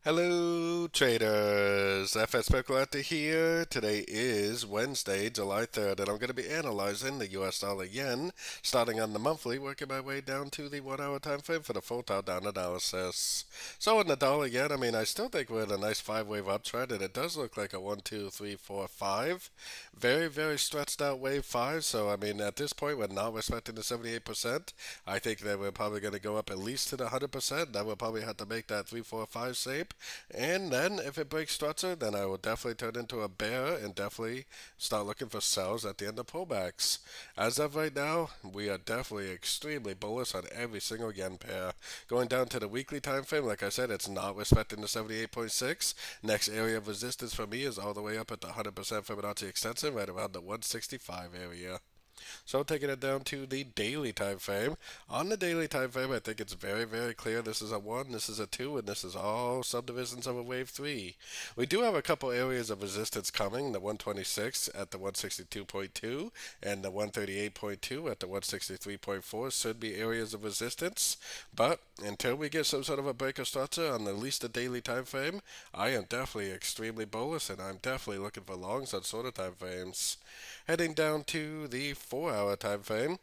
Hello, traders. FX Pip Collector here. Today is Wednesday, July 3rd, and I'm going to be analyzing the US dollar yen, starting on the monthly, working my way down to the 1 hour time frame for the full top-down analysis. So, in the dollar yen, I still think we're in a nice five-wave uptrend, and it does look like a 1, 2, 3, 4, 5. Very, very stretched out wave 5. So, at this point, we're not respecting the 78%. I think that we're probably going to go up at least to the 100%. Then we'll probably have to make that 3, 4, 5 shape. And then if it breaks structure, then I will definitely turn into a bear and definitely start looking for sells at the end of pullbacks. As of right now, we are definitely extremely bullish on every single yen pair. Going down to the weekly time frame, like I said, it's not respecting the 78.6. Next area of resistance for me is all the way up at the 100% Fibonacci extension, right around the 165 area. So taking it down to the daily time frame. On the daily time frame, I think it's very, very clear this is a 1, this is a 2, and this is all subdivisions of a wave 3. We do have a couple areas of resistance coming, the 126 at the 162.2 and the 138.2 at the 163.4 should be areas of resistance. But until we get some sort of a break of structure on at least the daily time frame, I am definitely extremely bullish, and I'm definitely looking for longs on shorter time frames. Heading down to the 4 hour time frame,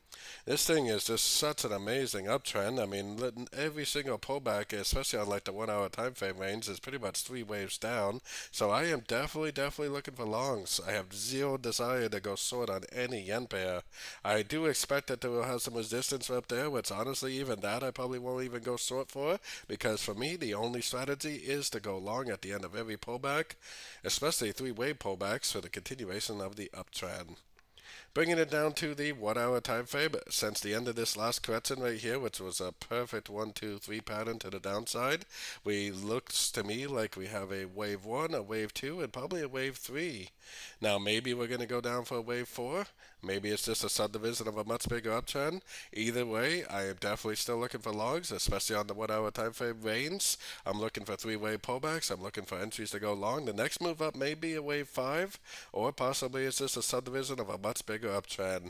this thing is just such an amazing uptrend. Every single pullback, especially on like the 1 hour time frame range, is pretty much 3 waves down. So I am definitely looking for longs. I have zero desire to go short on any yen pair. I do expect that they will have some resistance up there, which honestly, even that I probably won't even go short for, because for me, the only strategy is to go long at the end of every pullback, especially 3 wave pullbacks for the continuation of the uptrend. Bringing it down to the 1 hour time frame, since the end of this last correction right here, which was a perfect 1, 2, 3 pattern to the downside, we looks to me like we have a wave 1, a wave 2, and probably a wave 3. Now maybe we're going to go down for a wave 4. Maybe it's just a subdivision of a much bigger uptrend. Either way, I am definitely still looking for longs, especially on the 1 hour time frame range. I'm looking for 3 wave pullbacks. I'm looking for entries to go long. The next move up may be a wave 5, or possibly it's just a subdivision of a much bigger uptrend.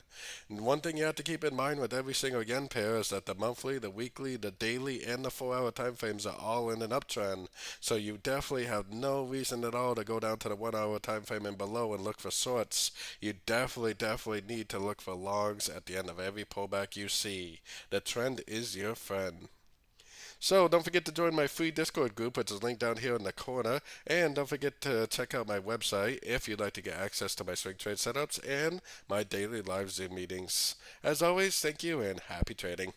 And one thing you have to keep in mind with every single yen pair is that the monthly, the weekly, the daily, and the 4 hour time frames are all in an uptrend. So you definitely have no reason at all to go down to the 1 hour time frame and below and look for shorts. You definitely need to look for longs at the end of every pullback you see. The trend is your friend. So don't forget to join my free Discord group, which is linked down here in the corner. And don't forget to check out my website if you'd like to get access to my swing trade setups and my daily live Zoom meetings. As always, thank you and happy trading.